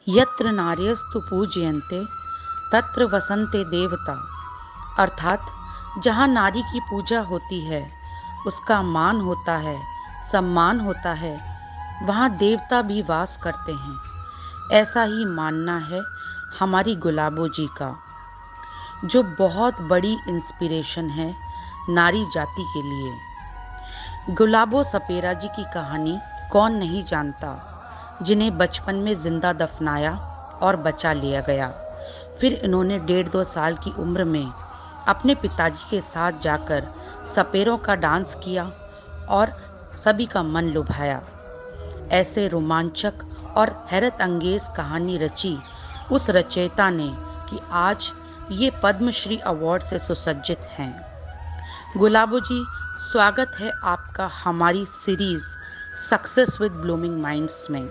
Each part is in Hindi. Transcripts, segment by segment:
यत्र नार्यस्तु पूज्यन्ते तत्र वसन्ते देवता। अर्थात जहाँ नारी की पूजा होती है, उसका मान होता है, सम्मान होता है, वहाँ देवता भी वास करते हैं। ऐसा ही मानना है हमारी गुलाबो जी का, जो बहुत बड़ी इंस्पिरेशन है नारी जाति के लिए। गुलाबो सपेरा जी की कहानी कौन नहीं जानता, जिन्हें बचपन में जिंदा दफनाया और बचा लिया गया। फिर इन्होंने 1.5-2 साल की उम्र में अपने पिताजी के साथ जाकर सपेरों का डांस किया और सभी का मन लुभाया। ऐसे रोमांचक और हैरत अंगेज कहानी रची उस रचयिता ने कि आज ये पद्मश्री अवार्ड से सुसज्जित हैं। गुलाबो जी, स्वागत है आपका हमारी series success with blooming minds में।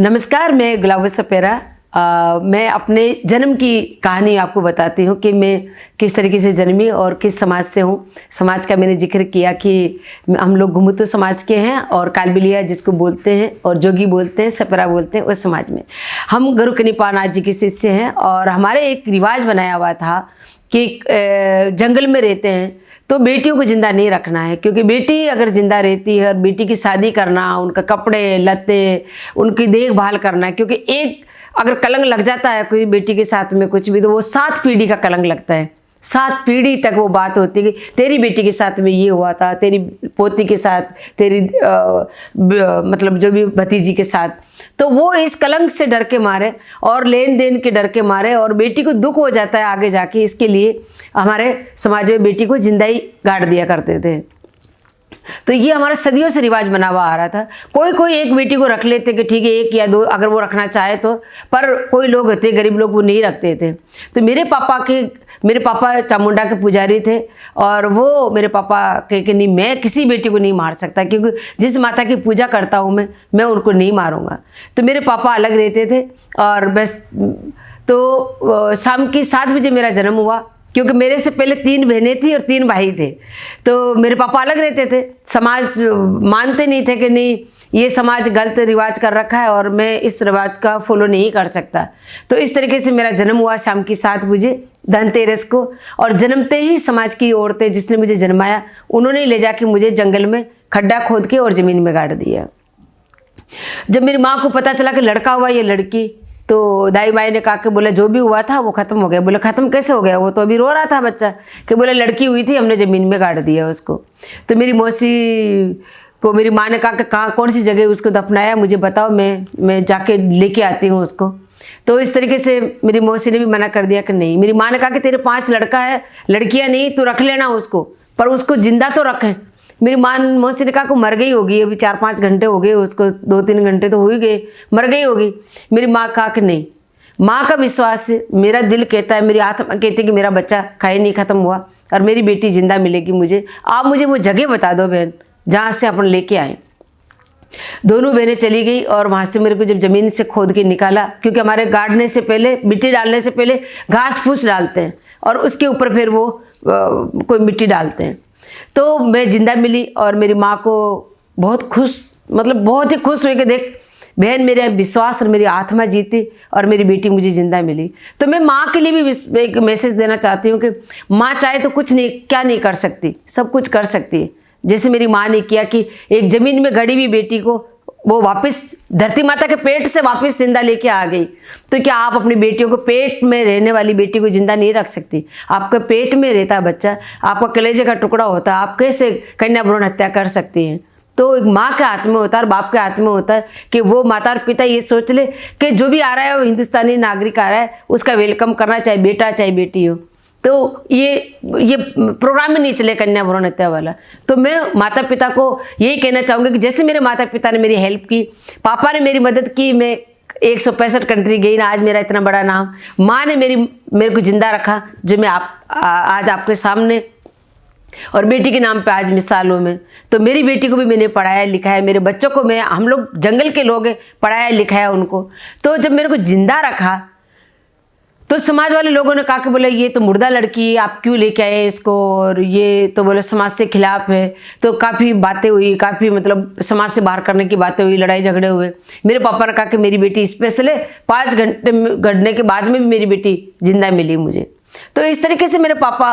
नमस्कार, मैं गुलाबो सपेरा। मैं अपने जन्म की कहानी आपको बताती हूँ कि मैं किस तरीके से जन्मी और किस समाज से हूँ। समाज का मैंने जिक्र किया कि हम लोग घुमतू समाज के हैं और कालबिलिया जिसको बोलते हैं और जोगी बोलते हैं, सपेरा बोलते हैं, उस समाज में हम गुरु कनिपानाथ जी के शिष्य हैं। और हमारे एक रिवाज बनाया हुआ था कि जंगल में रहते हैं तो बेटियों को ज़िंदा नहीं रखना है, क्योंकि बेटी अगर ज़िंदा रहती है और बेटी की शादी करना, उनका कपड़े लत्ते, उनकी देखभाल करना, क्योंकि एक अगर कलंक लग जाता है कोई बेटी के साथ में कुछ भी, तो वो 7 पीढ़ी का कलंक लगता है। 7 पीढ़ी तक वो बात होती है कि तेरी बेटी के साथ में ये हुआ था, तेरी पोती के साथ, तेरी मतलब जो भी भतीजी के साथ। तो वो इस कलंक से डर के मारे और लेन देन के डर के मारे, और बेटी को दुख हो जाता है आगे जाके, इसके लिए हमारे समाज में बेटी को जिंदा ही गाड़ दिया करते थे। तो ये हमारा सदियों से रिवाज बना हुआ आ रहा था। कोई कोई एक बेटी को रख लेते कि ठीक है 1 या 2 अगर वो रखना चाहे तो, पर कोई लोग होते गरीब लोग वो नहीं रखते थे। तो मेरे पापा चामुंडा के पुजारी थे और वो मेरे पापा कहे कि नहीं, मैं किसी बेटी को नहीं मार सकता, क्योंकि जिस माता की पूजा करता हूँ मैं उनको नहीं मारूंगा। तो मेरे पापा अलग रहते थे और बस। तो शाम की 7 बजे मेरा जन्म हुआ, क्योंकि मेरे से पहले 3 बहनें थी और 3 भाई थे। तो मेरे पापा अलग रहते थे, समाज मानते नहीं थे कि नहीं ये समाज गलत रिवाज कर रखा है और मैं इस रिवाज का फॉलो नहीं कर सकता। तो इस तरीके से मेरा जन्म हुआ शाम की 7 बजे धनतेरस को। और जन्मते ही समाज की औरतें जिसने मुझे जन्माया, उन्होंने ले जाके मुझे जंगल में खड्डा खोद के और ज़मीन में गाड़ दिया। जब मेरी माँ को पता चला कि लड़का हुआ या लड़की, तो दाई बाई ने कहा कि बोले जो भी हुआ था वो ख़त्म हो गया। बोले ख़त्म कैसे हो गया, वो तो अभी रो रहा था बच्चा। कि बोले लड़की हुई थी, हमने ज़मीन में गाड़ दिया उसको। तो मेरी मौसी को मेरी माँ ने कहा कि कहाँ कौन सी जगह उसको दफनाया, मुझे बताओ, मैं जाके लेके आती हूँ उसको। तो इस तरीके से मेरी मौसी ने भी मना कर दिया कि नहीं। मेरी माँ ने कहा कि तेरे 5 लड़का है, लड़कियाँ नहीं, तो रख लेना उसको, पर उसको जिंदा तो रखें। मेरी मौसी ने कहा कि मर गई होगी, अभी 4-5 घंटे हो गए उसको, 2-3 घंटे तो हो ही गए, मर गई होगी। मेरी माँ कहा कि नहीं। माँ का विश्वास है, मेरा दिल कहता है, मेरी आत्मा कहती है कि मेरा बच्चा कहीं नहीं ख़त्म हुआ और मेरी बेटी जिंदा मिलेगी मुझे। आप मुझे वो जगह बता दो बहन जहाँ से अपन लेके आए। दोनों बहनें चली गई और वहाँ से मेरे को जब ज़मीन से खोद के निकाला, क्योंकि हमारे गाड़ने से पहले, मिट्टी डालने से पहले घास फूस डालते हैं और उसके ऊपर फिर वो कोई मिट्टी डालते हैं। तो मैं ज़िंदा मिली और मेरी माँ को बहुत ही खुश हुई कि देख बहन, मेरा विश्वास और मेरी आत्मा जीती और मेरी बेटी मुझे ज़िंदा मिली। तो मैं माँ के लिए भी एक मैसेज देना चाहती हूँ कि माँ चाहे तो कुछ नहीं, क्या नहीं कर सकती, सब कुछ कर सकती है। जैसे मेरी माँ ने किया कि एक ज़मीन में गड़ी हुई बेटी को वो वापस धरती माता के पेट से वापस जिंदा लेके आ गई। तो क्या आप अपनी बेटियों को, पेट में रहने वाली बेटी को जिंदा नहीं रख सकती? आपके पेट में रहता बच्चा आपका कलेजे का टुकड़ा होता है, आप कैसे कन्या भ्रूण हत्या कर सकती हैं? तो एक माँ के हाथ में होता है और बाप के हाथ में होता है कि वो माता और पिता ये सोच ले कि जो भी आ रहा है वो हिंदुस्तानी नागरिक आ रहा है, उसका वेलकम करना, चाहे बेटा चाहे बेटी हो। तो ये प्रोग्राम ही नहीं चले कन्या भ्रूण हत्या वाला। तो मैं माता पिता को यही कहना चाहूँगी कि जैसे मेरे माता पिता ने मेरी हेल्प की, पापा ने मेरी मदद की, मैं 165 कंट्री गई ना, आज मेरा इतना बड़ा नाम, माँ ने मेरे को जिंदा रखा, जो मैं आज आपके सामने, और बेटी के नाम पे आज मिसालों में। तो मेरी बेटी को भी मैंने पढ़ाया लिखाया, मेरे बच्चों को हम लोग जंगल के लोग हैं, पढ़ाया लिखाया उनको। तो जब मेरे को जिंदा रखा तो समाज वाले लोगों ने कहा कि बोले ये तो मुर्दा लड़की है, आप क्यों लेके आए इसको, और ये तो बोले समाज से खिलाफ है। तो काफ़ी बातें हुई, काफ़ी मतलब समाज से बाहर करने की बातें हुई, लड़ाई झगड़े हुए। मेरे पापा ने कहा कि मेरी बेटी स्पेशल है, 5 घंटे गढ़ने के बाद में भी मेरी बेटी जिंदा मिली मुझे। तो इस तरीके से मेरे पापा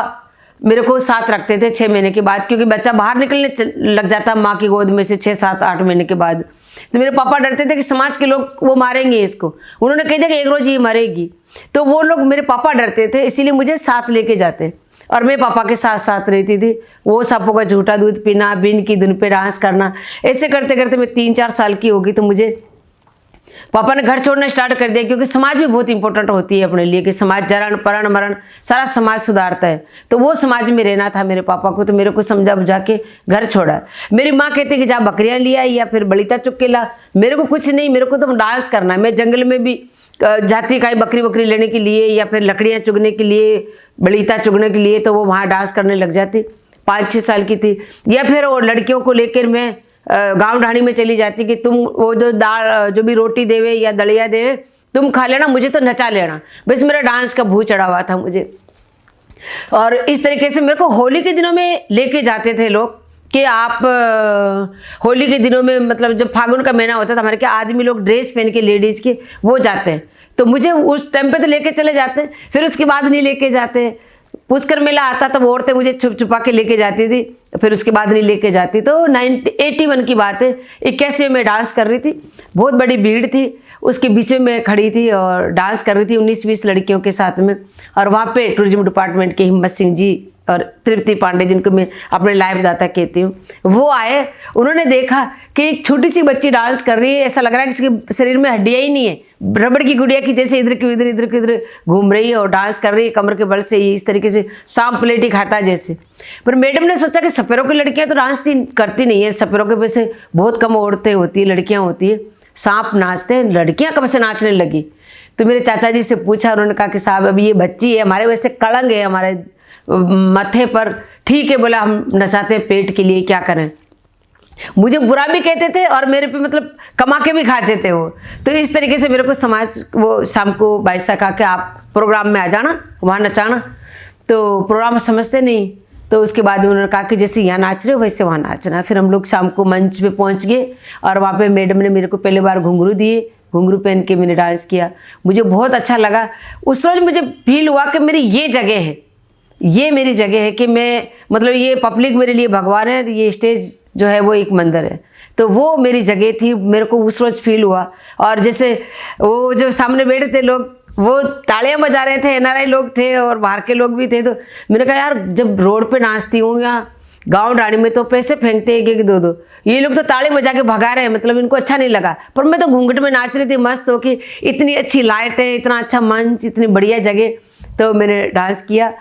मेरे को साथ रखते थे 6 महीने के बाद, क्योंकि बच्चा बाहर निकलने लग जाता माँ की गोद में से 6, 7, 8 महीने के बाद। तो मेरे पापा डरते थे कि समाज के लोग वो मारेंगे इसको, उन्होंने कह दिया कि एक रोज ये मरेगी। तो वो लोग, मेरे पापा डरते थे, इसीलिए मुझे साथ लेके जाते और मैं पापा के साथ साथ रहती थी। वो सांपों का झूठा दूध पीना, बिन की धुन पे डांस करना, ऐसे करते करते मैं 3-4 साल की होगी तो मुझे पापा ने घर छोड़ना स्टार्ट कर दिया, क्योंकि समाज भी बहुत इंपॉर्टेंट होती है अपने लिए, कि समाज जरण परण मरण सारा समाज सुधारता है। तो वो समाज में रहना था मेरे पापा को, तो मेरे को समझा बुझा के घर छोड़ा। मेरी माँ कहती कि जा बकरियां लिया या फिर बलिता चुग के ला, मेरे को कुछ नहीं, मेरे को तो डांस करना है। मैं जंगल में भी जाती काई बकरी लेने के लिए या फिर लकड़ियाँ चुगने के लिए, बलिता चुगने के लिए, तो वो वहाँ डांस करने लग जाती। 5-6 साल की थी। या फिर वो लड़कियों को लेकर मैं गांव ढाणी में चली जाती कि तुम वो जो दाल जो भी रोटी देवे या दलिया देवे तुम खा लेना, मुझे तो नचा लेना। बस मेरा डांस का भूत चढ़ा हुआ था मुझे। और इस तरीके से मेरे को होली के दिनों में लेके जाते थे लोग कि आप होली के दिनों में, मतलब जब फागुन का महीना होता था हमारे क्या आदमी लोग ड्रेस पहन के लेडीज़ के वो जाते हैं, तो मुझे उस टाइम पे तो लेके चले जाते हैं, फिर उसके बाद नहीं लेके जाते। पुष्कर मेला आता तब औरतें मुझे छुप छुपा के लेके जाती थी, फिर उसके बाद नहीं लेके जाती। तो 81 की बात है, 81वें में डांस कर रही थी, बहुत बड़ी भीड़ थी, उसके बीच में मैं खड़ी थी और डांस कर रही थी 19-20 लड़कियों के साथ में। और वहाँ पे टूरिज्म डिपार्टमेंट के हिम्मत सिंह जी और तृप्ति पांडे, जिनको मैं अपने लाइव दाता कहती हूँ, वो आए। उन्होंने देखा कि एक छोटी सी बच्ची डांस कर रही है, ऐसा लग रहा है कि इसके शरीर में हड्डियाँ ही नहीं है, रबड़ की गुड़िया की जैसे इधर की इधर घूम रही है और डांस कर रही है कमर के बल से, इस तरीके से सांप प्लेटी खाता है जैसे। पर मैडम ने सोचा कि सपेरों की लड़कियां तो डांस करती नहीं है, सपेरों के वैसे बहुत कम औरतें होती है, लड़कियां होती है, सांप नाचते हैं, लड़कियां कब से नाचने लगी। तो मेरे चाचा जी से पूछा, उन्होंने कहा कि साहब अभी ये बच्ची है, हमारे वैसे कलंक है हमारे माथे पर, ठीक है बोला हम नचाते हैं पेट के लिए, क्या करें। मुझे बुरा भी कहते थे और मेरे पे मतलब कमा के भी खाते थे वो। तो इस तरीके से मेरे को समाज वो शाम को 22 कहा कि आप प्रोग्राम में आ जाना, वहाँ नचाना। तो प्रोग्राम समझते नहीं, तो उसके बाद उन्होंने कहा कि जैसे यहाँ नाच रहे हो वैसे वहाँ नाचना। फिर हम लोग शाम को मंच पे पहुँच गए और वहाँ पे मैडम ने मेरे को पहली बार घुंघरू दिए, घुंघरू पहन के मैंने डांस किया, मुझे बहुत अच्छा लगा। उस रोज़ मुझे फील हुआ कि मेरी ये जगह है, ये मेरी जगह है, कि मैं मतलब ये पब्लिक मेरे लिए भगवान है, ये स्टेज जो है वो एक मंदिर है। तो वो मेरी जगह थी, मेरे को उस रोज़ फील हुआ। और जैसे वो जो सामने बैठे थे लोग, वो तालियां बजा रहे थे, NRI लोग थे और बाहर के लोग भी थे। तो मैंने कहा यार जब रोड पे नाचती हूँ या गांव डाणी में तो पैसे फेंकते हैं 1-2, ये लोग तो ताली बजा के भगा रहे हैं, मतलब इनको अच्छा नहीं लगा। पर मैं तो घूंघट में नाच रही थी मस्त हो कि इतनी अच्छी लाइट है, इतना अच्छा मंच, इतनी बढ़िया जगह। तो मैंने डांस किया,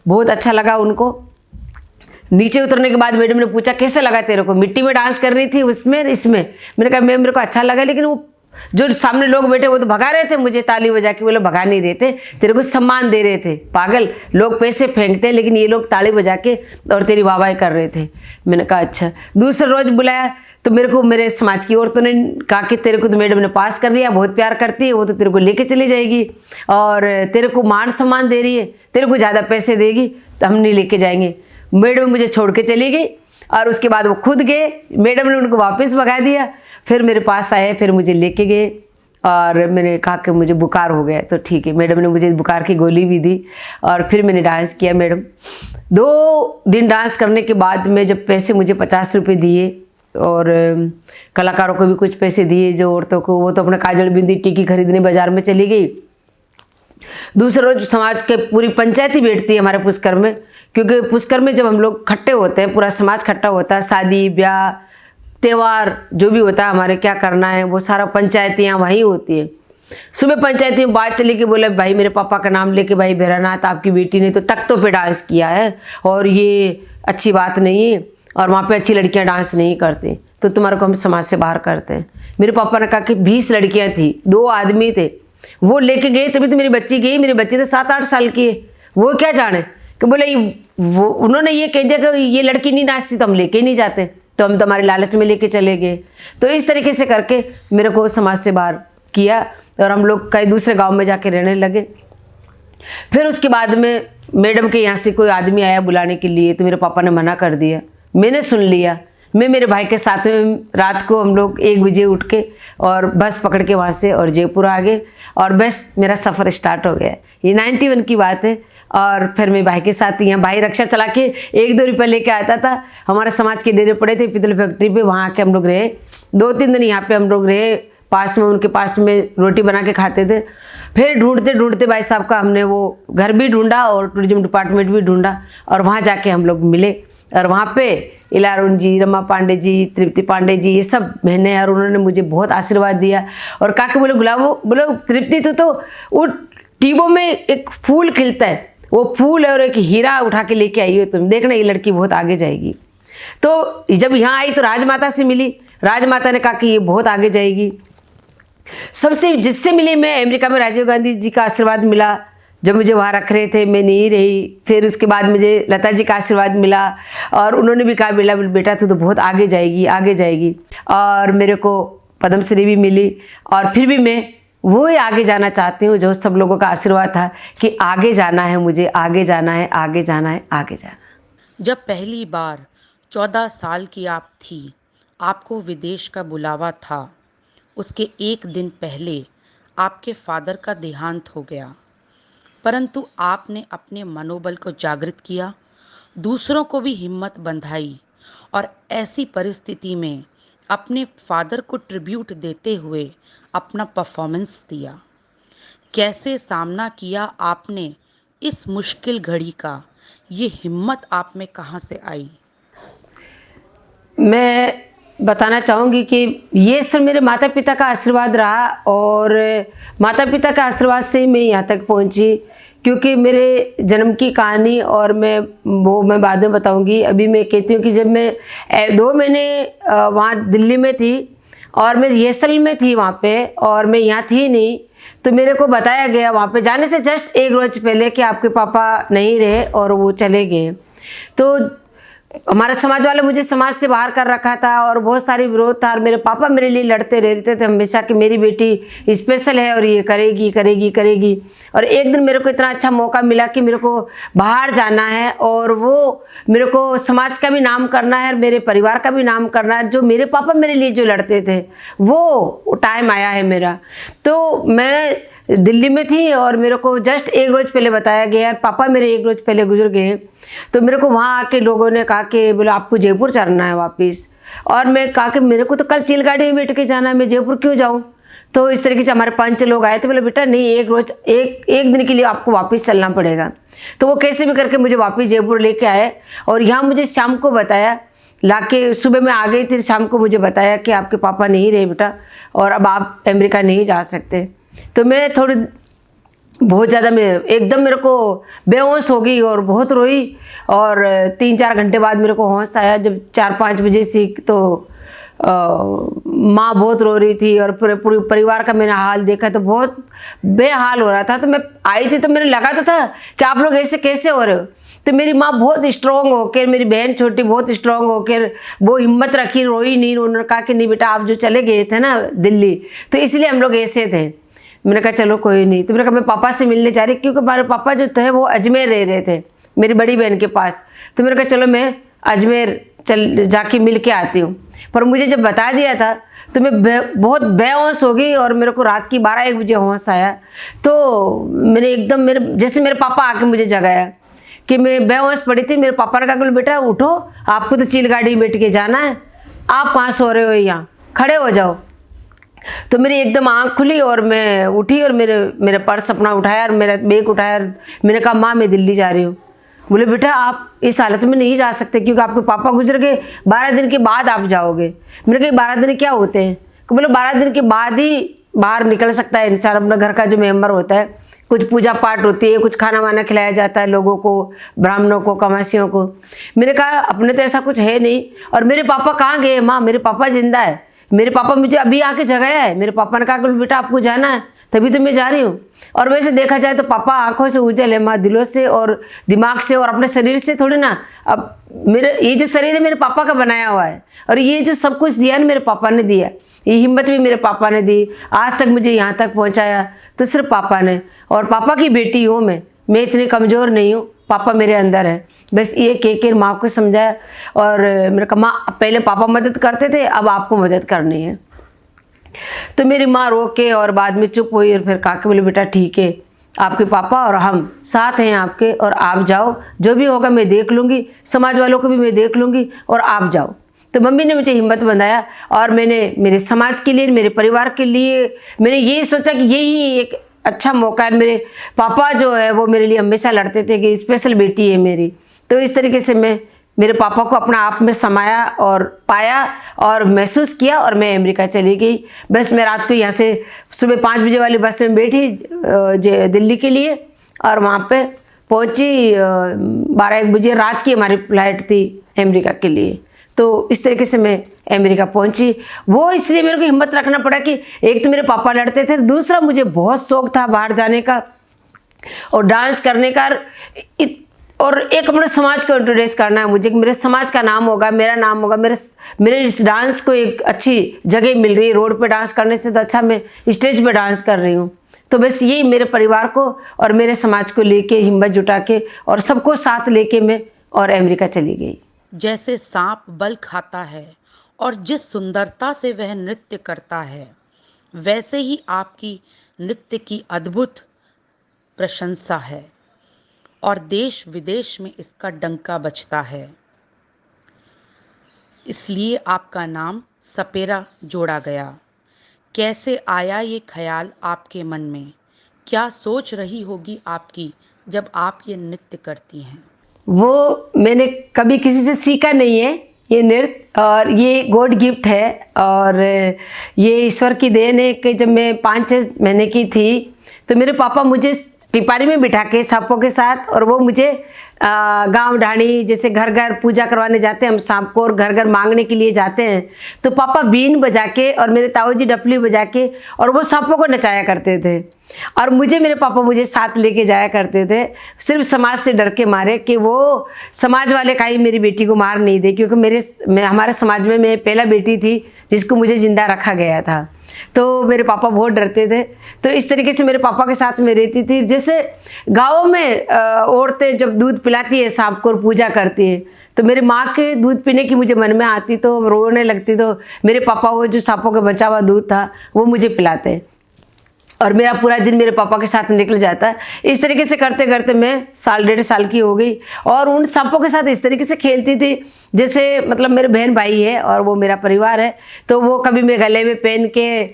बहुत अच्छा लगा उनको। नीचे उतरने के बाद मैडम ने पूछा कैसे लगा तेरे को, मिट्टी में डांस कर रही थी उसमें इसमें। मैंने कहा मैम मेरे को अच्छा लगा, लेकिन वो जो सामने लोग बैठे वो तो भगा रहे थे मुझे ताली बजा के। बोले भगा नहीं रहे थे, तेरे को सम्मान दे रहे थे, पागल लोग पैसे फेंकते हैं लेकिन ये लोग ताली बजा के और तेरी वाहवाही कर रहे थे। मैंने कहा अच्छा। दूसरे रोज बुलाया तो मेरे को मेरे समाज की औरतों ने कहा कि तेरे को तो मैडम ने पास कर लिया, बहुत प्यार करती है, वो तो तेरे को लेके चली जाएगी और तेरे को मान सम्मान दे रही है, तेरे को ज़्यादा पैसे देगी, तो हम नहीं लेके जाएंगे। मैडम मुझे छोड़ के चली गई और उसके बाद वो खुद गए, मैडम ने उनको वापस भगा दिया। फिर मेरे पास आए, फिर मुझे लेके गए और मैंने कहा कि मुझे बुखार हो गया। तो ठीक है, मैडम ने मुझे बुखार की गोली भी दी और फिर मैंने डांस किया। मैडम 2 दिन डांस करने के बाद में जब पैसे मुझे 50 रुपये दिए और कलाकारों को भी कुछ पैसे दिए, जो औरतों को, वो तो अपना काजल बिंदी टिकी खरीदने बाजार में चली गई। दूसरे रोज समाज के पूरी पंचायत ही बैठती है हमारे पुष्कर में, क्योंकि पुष्कर में जब हम लोग खट्टे होते हैं, पूरा समाज खट्टा होता है, शादी ब्याह त्यौहार जो भी होता है हमारे क्या करना है वो सारा पंचायतियाँ वहीं होती है। सुबह पंचायती में बात चली कि बोले भाई मेरे पापा का नाम लेके भाई भैरानाथ आपकी बेटी ने तो तख्तों पे डांस किया है और ये अच्छी बात नहीं है और वहाँ पे अच्छी लड़कियाँ डांस नहीं करती, तो तुम्हारे को हम समाज से बाहर करते हैं। मेरे पापा ने कहा कि 20 लड़कियाँ थी, 2 आदमी थे, वो लेके गए तभी तो मेरी बच्ची गई। मेरी बच्ची तो 7-8 साल की है, वो क्या जाने कि बोले वो उन्होंने ये कह दिया कि ये लड़की नहीं नाचती तो हम लेके नहीं जाते, तो हम तुम्हारे लालच में लेके चले गए। तो इस तरीके से करके मेरे को समाज से बाहर किया और हम लोग कई दूसरे गांव में जाके रहने लगे। फिर उसके बाद में मैडम के यहाँ से कोई आदमी आया बुलाने के लिए, तो मेरे पापा ने मना कर दिया। मैंने सुन लिया। मैं मेरे भाई के साथ में रात को हम लोग 1 बजे उठ के और बस पकड़ के वहाँ से और जयपुर आ गए और बस मेरा सफ़र स्टार्ट हो गया। ये 91 की बात है। और फिर मैं भाई के साथ यहाँ, भाई रिक्शा चला के 1-2 रुपये लेके आता था। हमारे समाज के डेरे पड़े थे पीतल फैक्ट्री पे, वहाँ आके हम लोग रहे 2-3 दिन। यहाँ पे हम लोग रहे पास में, उनके पास में रोटी बना के खाते थे। फिर ढूंढते ढूंढते भाई साहब का हमने वो घर भी ढूंढा और टूरिज्म डिपार्टमेंट भी ढूंढा और वहाँ जाके हम लोग मिले। और वहाँ पे इलारुण जी, रमा पांडे जी, तृप्ति पांडे जी, ये सब बहनें, और उन्होंने मुझे बहुत आशीर्वाद दिया। और काके बोले गुलाबो, बोले तृप्ति तो वो टीबों में एक फूल खिलता है, वो फूल और एक हीरा उठा के लेके आई हो तुम, देखना ये लड़की बहुत आगे जाएगी। तो जब यहाँ आई तो राजमाता से मिली। राजमाता ने कहा कि ये बहुत आगे जाएगी। सबसे जिससे मिली मैं, अमेरिका में राजीव गांधी जी का आशीर्वाद मिला जब मुझे वहाँ रख रहे थे, मैं नहीं रही। फिर उसके बाद मुझे लता जी का आशीर्वाद मिला और उन्होंने भी कहा बेटा तू तो बहुत आगे जाएगी, आगे जाएगी। और मेरे को पद्मश्री भी मिली। और फिर भी मैं वो ही आगे जाना चाहती हूँ जो सब लोगों का आशीर्वाद था कि आगे जाना है, मुझे आगे जाना है, आगे जाना है, आगे जाना। जब पहली बार 14 साल की आप थी, आपको विदेश का बुलावा था, उसके 1 दिन पहले आपके फादर का देहांत हो गया, परंतु आपने अपने मनोबल को जागृत किया, दूसरों को भी हिम्मत बंधाई और ऐसी परिस्थिति में अपने फादर को ट्रिब्यूट देते हुए अपना परफॉर्मेंस दिया। कैसे सामना किया आपने इस मुश्किल घड़ी का? ये हिम्मत आप में कहाँ से आई? मैं बताना चाहूँगी कि ये सब मेरे माता पिता का आशीर्वाद रहा और माता पिता के आशीर्वाद से ही मैं यहाँ तक पहुँची। क्योंकि मेरे जन्म की कहानी और मैं बाद में बताऊँगी। अभी मैं कहती हूँ कि जब मैं 2 महीने वहाँ दिल्ली में थी और मैं रिहर्सल में थी वहाँ पे और मैं यहाँ थी नहीं, तो मेरे को बताया गया वहाँ पे जाने से जस्ट 1 रोज पहले कि आपके पापा नहीं रहे और वो चले गए। तो हमारे समाज वाले मुझे समाज से बाहर कर रखा था और बहुत सारी विरोध था और मेरे पापा मेरे लिए लड़ते रहते थे हमेशा कि मेरी बेटी स्पेशल है और ये करेगी करेगी करेगी। और एक दिन मेरे को इतना अच्छा मौका मिला कि मेरे को बाहर जाना है और वो मेरे को समाज का भी नाम करना है और मेरे परिवार का भी नाम करना है। जो मेरे पापा मेरे लिए जो लड़ते थे वो टाइम आया है मेरा। तो मैं दिल्ली में थी और मेरे को जस्ट 1 रोज पहले बताया गया, यार पापा मेरे 1 रोज पहले गुजर गए। तो मेरे को वहाँ आके लोगों ने कहा कि बोले आपको जयपुर चलना है वापस। और मैं कहा कि मेरे को तो कल चिलगाड़ी में बैठ के जाना है, मैं जयपुर क्यों जाऊँ। तो इस तरीके से हमारे 5 लोग आए थे। बोले बेटा नहीं, 1 रोज एक दिन के लिए आपको वापस चलना पड़ेगा। तो वो कैसे भी करके मुझे वापस जयपुर लेके आए और यहाँ मुझे शाम को बताया, लाके सुबह में आ गई थी, शाम को मुझे बताया कि आपके पापा नहीं रहे बेटा और अब आप अमेरिका नहीं जा सकते। तो मैं थोड़ी बहुत ज़्यादा मैं एकदम मेरे को बेहोश हो गई और बहुत रोई। और 3-4 घंटे बाद मेरे को होश आया जब 4-5 बजे से। तो माँ बहुत रो रही थी और पूरे परिवार का मैंने हाल देखा तो बहुत बेहाल हो रहा था। तो मैं आई थी तो मैंने लगा तो था कि आप लोग ऐसे कैसे हो रहे हो। तो मेरी माँ बहुत स्ट्रॉन्ग होकर, मेरी बहन छोटी बहुत स्ट्रॉन्ग होकर वो हिम्मत रखी, रोई नहीं। उन्होंने कहा कि नहीं बेटा आप जो चले गए थे ना दिल्ली तो इसलिए हम लोग ऐसे थे। मैंने कहा चलो कोई नहीं। तो मैंने कहा मैं पापा से मिलने जा रही, क्योंकि हमारे पापा जो थे वो अजमेर रह रहे थे मेरी बड़ी बहन के पास। तो मैंने कहा चलो मैं अजमेर चल जाके मिल के आती हूँ। पर मुझे जब बता दिया था तो मैं बहुत बेहोश हो गई और मेरे को रात की 12-1 बजे होश आया। तो मैंने एकदम जैसे मेरे पापा आके मुझे जगाया कि मैं बेहोश पड़ी थी। मेरे पापा ने कहा बेटा उठो, आपको तो चिलगाड़ी में बैठ के जाना है, आप कहाँ सो रहे हो, यहाँ खड़े हो जाओ। तो मेरी एकदम आँख खुली और मैं उठी और मेरे पर्स अपना उठाया और मेरा बैग उठाया। मैंने कहा माँ मैं दिल्ली जा रही हूँ। बोले बेटा आप इस हालत में नहीं जा सकते क्योंकि आपके पापा गुजर गए, 12 दिन के बाद आप जाओगे। मैंने कहा 12 दिन क्या होते हैं। बोले 12 दिन के बाद ही बाहर निकल सकता है इंसान, अपना घर का जो मेंबर होता है। कुछ पूजा पाठ होती है, कुछ खाना वाना खिलाया जाता है लोगों को, ब्राह्मणों को, कमासियों को। मैंने कहा अपने तो ऐसा कुछ है नहीं। और मेरे पापा कहाँ गए माँ, मेरे पापा जिंदा है। मेरे पापा मुझे अभी आके जगाया है। मेरे पापा ने कहा कि बेटा आपको जाना है, तभी तो मैं जा रही हूँ। और वैसे देखा जाए तो पापा आंखों से उजल है माँ, दिलों से और दिमाग से और अपने शरीर से थोड़ी ना। अब मेरे ये जो शरीर है मेरे पापा का बनाया हुआ है और ये जो सब कुछ दिया ना मेरे पापा ने दिया। ये हिम्मत भी मेरे पापा ने दी, आज तक मुझे यहाँ तक पहुँचाया तो सिर्फ पापा ने। और पापा की बेटी हूँ मैं इतनी कमज़ोर नहीं हूँ, पापा मेरे अंदर है। बस ये कह के माँ को समझाया और मेरे कहा माँ पहले पापा मदद करते थे, अब आपको मदद करनी है। तो मेरी माँ रो के और बाद में चुप हुई और फिर कहा कि बोले बेटा ठीक है, आपके पापा और हम साथ हैं आपके, और आप जाओ, जो भी होगा मैं देख लूँगी, समाज वालों को भी मैं देख लूँगी, और आप जाओ। तो मम्मी ने मुझे हिम्मत बंधाया और मैंने मेरे समाज के लिए, मेरे परिवार के लिए मैंने यही सोचा कि यही एक अच्छा मौका है। मेरे पापा जो है वो मेरे लिए हमेशा लड़ते थे कि स्पेशल बेटी है मेरी। तो इस तरीके से मैं मेरे पापा को अपना आप में समाया और पाया और महसूस किया, और मैं अमेरिका चली गई। बस मैं रात को यहाँ से सुबह 5 बजे वाली बस में बैठी दिल्ली के लिए, और वहाँ पे पहुँची 12-1 बजे रात की हमारी फ्लाइट थी अमेरिका के लिए। तो इस तरीके से मैं अमेरिका पहुंची। वो इसलिए मेरे को हिम्मत रखना पड़ा कि एक तो मेरे पापा लड़ते थे, दूसरा मुझे बहुत शौक था बाहर जाने का और डांस करने का, और एक अपने समाज को इंट्रोड्यूस करना है मुझे कि मेरे समाज का नाम होगा, मेरा नाम होगा, मेरे इस डांस को एक अच्छी जगह मिल रही है। रोड पे डांस करने से तो अच्छा मैं स्टेज पे डांस कर रही हूँ। तो बस यही मेरे परिवार को और मेरे समाज को लेके हिम्मत जुटा के और सबको साथ लेके मैं और अमेरिका चली गई। जैसे सांप बल खाता है और जिस सुंदरता से वह नृत्य करता है, वैसे ही आपकी नृत्य की अद्भुत प्रशंसा है और देश विदेश में इसका डंका बजता है। इसलिए आपका नाम सपेरा जोड़ा गया। कैसे आया ये ख्याल आपके मन में? क्या सोच रही होगी आपकी जब आप ये नृत्य करती हैं? वो मैंने कभी किसी से सीखा नहीं है ये नृत्य, और ये गॉड गिफ्ट है, और ये ईश्वर की देन है कि जब मैं 5-6 महीने की थी तो मेरे पापा मुझे टिपारी में बिठा के सांपों के साथ, और वो मुझे गांव ढाणी जैसे घर घर पूजा करवाने जाते हैं हम सांप को, और घर घर मांगने के लिए जाते हैं, तो पापा बीन बजा के और मेरे ताऊ जी डफली बजा के और वो सांपों को नचाया करते थे। और मेरे पापा मुझे साथ लेके जाया करते थे, सिर्फ समाज से डर के मारे कि वो समाज वाले कहीं मेरी बेटी को मार नहीं दे, क्योंकि हमारे समाज में मैं पहला बेटी थी जिसको मुझे जिंदा रखा गया था। तो मेरे पापा बहुत डरते थे। तो इस तरीके से मेरे पापा के साथ मैं रहती थी। जैसे गाँव में औरतें जब दूध पिलाती है सांप को और पूजा करती है, तो मेरी माँ के दूध पीने की मुझे मन में आती तो रोने लगती, तो मेरे पापा वो जो सांपों का बचा हुआ दूध था वो मुझे पिलाते, और मेरा पूरा दिन मेरे पापा के साथ निकल जाता है। इस तरीके से करते करते मैं 1.5 साल की हो गई, और उन सांपों के साथ इस तरीके से खेलती थी जैसे मतलब मेरे बहन भाई है और वो मेरा परिवार है। तो वो कभी मैं गले में पहन के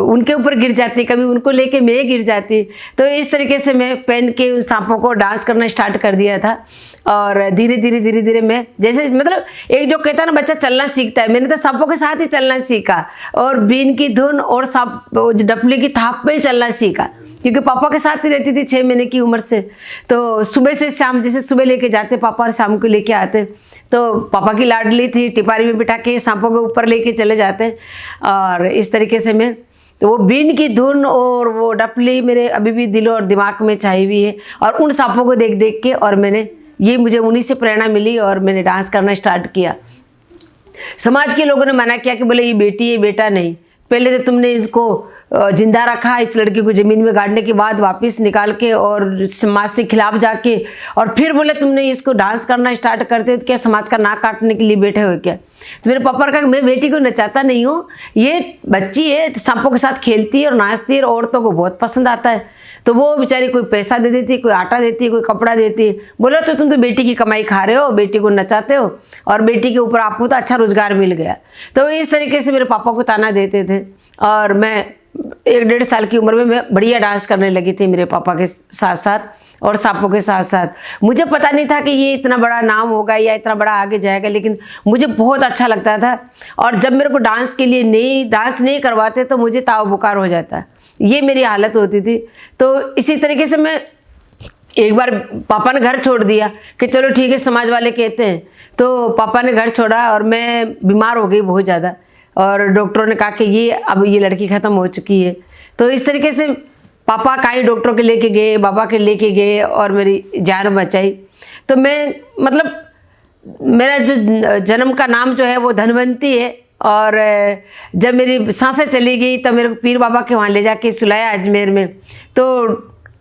उनके ऊपर गिर जाती, कभी उनको लेके मैं गिर जाती। तो इस तरीके से मैं पहन के उन सांपों को डांस करना स्टार्ट कर दिया था, और धीरे धीरे मैं जैसे मतलब एक जो कहता है ना बच्चा चलना सीखता है, मैंने तो सांपों के साथ ही चलना सीखा, और बीन की धुन और सांप डपली की थाप पे चलना सीखा, क्योंकि पापा के साथ ही रहती थी 6 महीने की उम्र से। तो सुबह से शाम, जैसे सुबह लेके जाते पापा और शाम को लेके आते, तो पापा की लाडली थी, टिपारी में बिठा के सांपों के ऊपर लेके चले जाते। और इस तरीके से मैं तो वो बीन की धुन और वो डपली मेरे अभी भी दिल और दिमाग में छाई हुई है। और उन सांपों को देख देख के और मुझे उन्हीं से प्रेरणा मिली और मैंने डांस करना स्टार्ट किया। समाज के लोगों ने मना किया कि बोले ये बेटी है, बेटा नहीं, पहले तो तुमने इसको जिंदा रखा, इस लड़की को ज़मीन में गाड़ने के बाद वापस निकाल के और समाज से खिलाफ जाके, और फिर बोले तुमने इसको डांस करना स्टार्ट करते तो क्या समाज का नाक काटने के लिए बैठे हो क्या? तो मेरे पापा ने कहा मैं बेटी को नचाता नहीं हूँ, ये बच्ची है, सांपों के साथ खेलती है और नाचती है और औरतों को बहुत पसंद आता है। तो वो बेचारी कोई पैसा दे देती, कोई आटा देती, कोई कपड़ा देती। बोला तो तुम तो बेटी की कमाई खा रहे हो, बेटी को नचाते हो, और बेटी के ऊपर आपको तो अच्छा रोजगार मिल गया। तो इस तरीके से मेरे पापा को ताना देते थे, और मैं 1-1.5 साल की उम्र में मैं बढ़िया डांस करने लगी थी मेरे पापा के साथ साथ और सांपों के साथ साथ। मुझे पता नहीं था कि ये इतना बड़ा नाम होगा या इतना बड़ा आगे जाएगा, लेकिन मुझे बहुत अच्छा लगता था। और जब मेरे को डांस के लिए डांस नहीं करवाते तो मुझे ताव बुखार हो जाता, ये मेरी हालत होती थी। तो इसी तरीके से मैं एक बार पापा ने घर छोड़ दिया कि चलो ठीक है समाज वाले कहते हैं, तो पापा ने घर छोड़ा और मैं बीमार हो गई बहुत ज़्यादा, और डॉक्टरों ने कहा कि अब ये लड़की ख़त्म हो चुकी है। तो इस तरीके से पापा कहीं डॉक्टर के लेके गए, बाबा के लेके गए और मेरी जान बचाई। तो मैं मतलब मेरा जो जन्म का नाम जो है वो धनवंती है, और जब मेरी सांसें चली गई तब मेरे को पीर बाबा के वहाँ ले जाके सुलाया अजमेर में। तो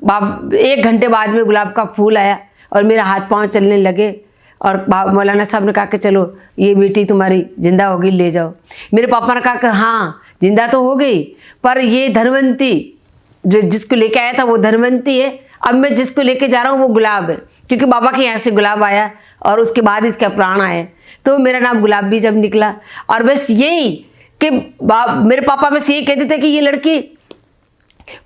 1 घंटे बाद में गुलाब का फूल आया और मेरे हाथ पांव चलने लगे और मौलाना साहब ने कहा कि चलो ये बेटी तुम्हारी जिंदा होगी, ले जाओ। मेरे पापा ने कहा कि हाँ जिंदा तो हो गई, पर ये धनवंती जो जिसको लेके आया था वो धनवंती है, अब मैं जिसको लेके जा रहा हूँ वो गुलाब है, क्योंकि बाबा के यहाँ से गुलाब आया और उसके बाद इसका प्राण आया। तो मेरा नाम गुलाब भी जब निकला। और बस यही कि मेरे पापा बस यही कहते थे कि ये लड़की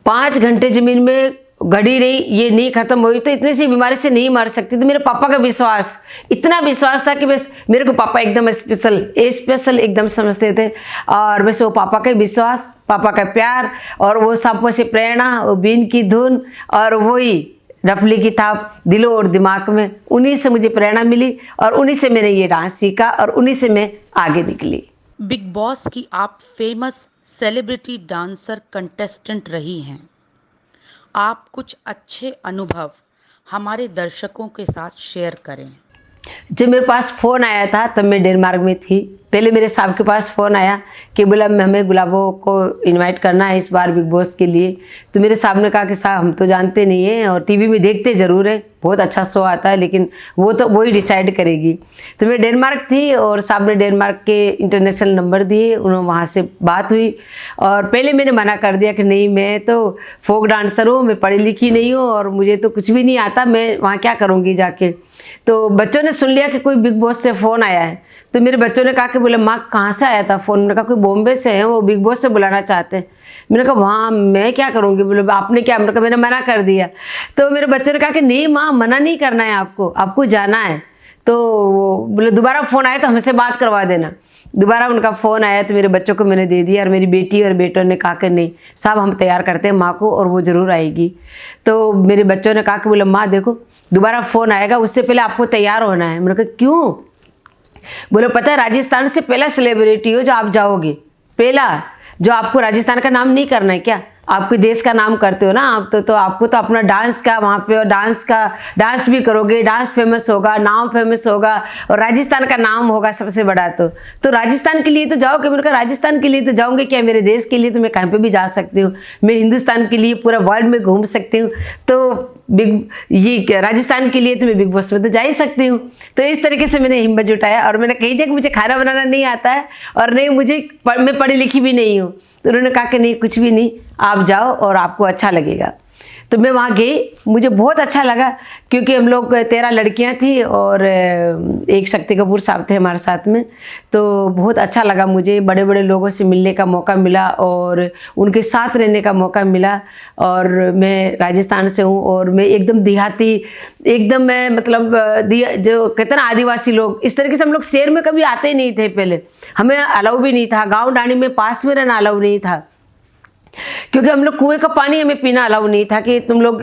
5 घंटे ज़मीन में गड़ी रही, ये नहीं ख़त्म हुई तो इतनी सी बीमारी से नहीं मर सकती। तो मेरे पापा का विश्वास, इतना विश्वास था कि बस मेरे को पापा एकदम स्पेशल एकदम समझते थे। और बस वो पापा का विश्वास, पापा का प्यार और वो सांपों से प्रेरणा, वो बीन की धुन और वही रफली की थाप दिलों और दिमाग में, उन्हीं से मुझे प्रेरणा मिली और उन्हीं से मैंने ये डांस सीखा और उन्हीं से मैं आगे निकली। बिग बॉस की आप फेमस सेलिब्रिटी डांसर कंटेस्टेंट रही हैं। आप कुछ अच्छे अनुभव हमारे दर्शकों के साथ शेयर करें। जब मेरे पास फ़ोन आया था तब मैं डेनमार्क में थी। पहले मेरे साहब के पास फ़ोन आया कि बोला हमें गुलाबों को इनवाइट करना है इस बार बिग बॉस के लिए। तो मेरे साहब ने कहा कि साहब हम तो जानते नहीं हैं और टीवी में देखते ज़रूर है, बहुत अच्छा शो आता है, लेकिन वो तो वही डिसाइड करेगी। तो मैं डेनमार्क थी और साहब ने डेनमार्क के इंटरनेशनल नंबर दिए, उन्होंने वहाँ से बात हुई और पहले मैंने मना कर दिया कि नहीं मैं तो फोक डांसर हूँ, मैं पढ़ी लिखी नहीं हूँ और मुझे तो कुछ भी नहीं आता, मैं वहाँ क्या करूँगी जाके। तो बच्चों ने सुन लिया कि कोई बिग बॉस से फ़ोन आया है। तो मेरे बच्चों ने कहा कि बोले माँ कहाँ से आया था फ़ोन? मैंने कहा कोई बॉम्बे से है, वो बिग बॉस से बुलाना चाहते हैं। मैंने कहा वहाँ मैं क्या करूँगी? बोले आपने क्या? मैंने कहा मैंने मना कर दिया। तो मेरे बच्चों ने कहा कि नहीं माँ मना नहीं करना है, आपको जाना है। तो बोले दोबारा फ़ोन आया तो हमसे बात करवा देना। दोबारा उनका फ़ोन आया तो मेरे बच्चों को मैंने दे दिया और मेरी बेटी और बेटों ने कहा कि नहीं साहब हम तैयार करते हैं माँ को और वो ज़रूर आएगी। तो मेरे बच्चों ने कहा कि बोले माँ देखो दोबारा फ़ोन आएगा, उससे पहले आपको तैयार होना है। मैंने कहा क्यों? बोले पता है राजस्थान से पहला सेलिब्रिटी हो जो आप जाओगे, पहला जो आपको राजस्थान का नाम नहीं करना है क्या? आपके देश का नाम करते हो ना आप, तो आपको तो अपना डांस का वहाँ पे डांस भी करोगे, डांस फेमस होगा, नाम फेमस होगा और राजस्थान का नाम होगा सबसे बड़ा। तो राजस्थान के लिए तो जाओगे? मैंने कहा राजस्थान के लिए तो जाऊँगी क्या, मेरे देश के लिए तो मैं कहीं पे भी जा सकती हूँ, मैं हिंदुस्तान के लिए पूरा वर्ल्ड में घूम सकती हूँ, तो ये राजस्थान के लिए तो मैं बिग बॉस में तो जा ही सकती हूँ। तो इस तरीके से मैंने हिम्मत जुटाया और मैंने कही दिया कि मुझे खाना बनाना नहीं आता है और नहीं मैं पढ़ी लिखी भी नहीं हूँ। तो उन्होंने कहा कि नहीं कुछ भी नहीं, आप जाओ और आपको अच्छा लगेगा। तो मैं वहाँ गई, मुझे बहुत अच्छा लगा क्योंकि हम लोग 13 लड़कियाँ थी और एक शक्ति कपूर साहब थे हमारे साथ में। तो बहुत अच्छा लगा मुझे, बड़े बड़े लोगों से मिलने का मौका मिला और उनके साथ रहने का मौका मिला। और मैं राजस्थान से हूँ और मैं एकदम देहाती, एकदम मैं मतलब जो कहते हैं ना आदिवासी लोग, इस तरीके से हम लोग शहर में कभी आते ही नहीं थे। पहले हमें अलाउ भी नहीं था, गाँव डाणी में पास में रहना अलाउ नहीं था क्योंकि हम लोग कुएं का पानी हमें पीना अलाउ नहीं था कि तुम लोग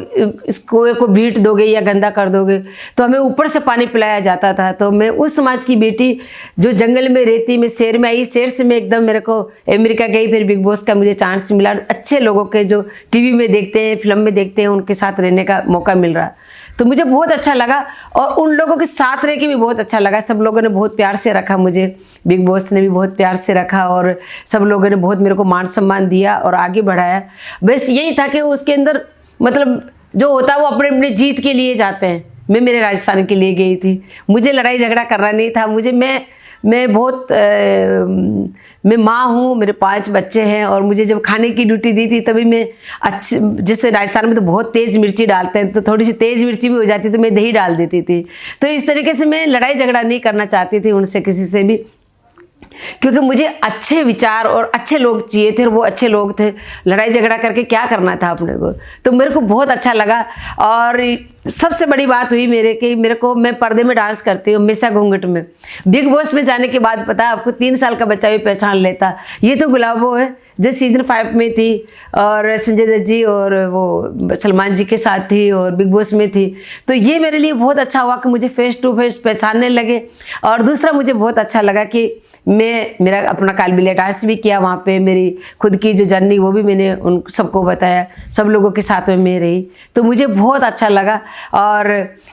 इस कुएं को बीट दोगे या गंदा कर दोगे, तो हमें ऊपर से पानी पिलाया जाता था। तो मैं उस समाज की बेटी जो जंगल में रहती, मैं शहर में आई, शहर से मैं एकदम मेरे को अमेरिका गई, फिर बिग बॉस का मुझे चांस मिला, अच्छे लोगों के जो टीवी में देखते हैं, फिल्म में देखते हैं, उनके साथ रहने का मौका मिल रहा। तो मुझे बहुत अच्छा लगा और उन लोगों के साथ रह के भी बहुत अच्छा लगा। सब लोगों ने बहुत प्यार से रखा मुझे, बिग बॉस ने भी बहुत प्यार से रखा और सब लोगों ने बहुत मेरे को मान सम्मान दिया और आगे बढ़ाया। बस यही था कि उसके अंदर मतलब जो होता है वो अपने अपने जीत के लिए जाते हैं। मैं मेरे राजस्थान के लिए गई थी, मुझे लड़ाई झगड़ा करना नहीं था। मैं माँ हूँ, मेरे 5 बच्चे हैं और मुझे जब खाने की ड्यूटी दी थी तभी मैं जैसे राजस्थान में तो बहुत तेज़ मिर्ची डालते हैं, तो थोड़ी सी तेज़ मिर्ची भी हो जाती तो मैं दही डाल देती थी। तो इस तरीके से मैं लड़ाई झगड़ा नहीं करना चाहती थी उनसे किसी से भी, क्योंकि मुझे अच्छे विचार और अच्छे लोग चाहिए थे और वो अच्छे लोग थे। लड़ाई झगड़ा करके क्या करना था अपने को। तो मेरे को बहुत अच्छा लगा। और सबसे बड़ी बात हुई मैं पर्दे में डांस करती हूँ हमेशा घूंघट में। बिग बॉस में जाने के बाद पता है आपको 3 साल का बच्चा भी पहचान लेता, ये तो गुलाबो है। जो सीजन 5 में थी और संजय दत्त जी और वो सलमान जी के साथ थी और बिग बॉस में थी। तो ये मेरे लिए बहुत अच्छा हुआ कि मुझे फेस टू फेस पहचानने लगे। और दूसरा मुझे बहुत अच्छा लगा कि मेरा अपना कालबेलिया डांस भी किया वहाँ पे, मेरी खुद की जो जर्नी वो भी मैंने उन सबको बताया, सब लोगों के साथ में मैं रही, तो मुझे बहुत अच्छा लगा। और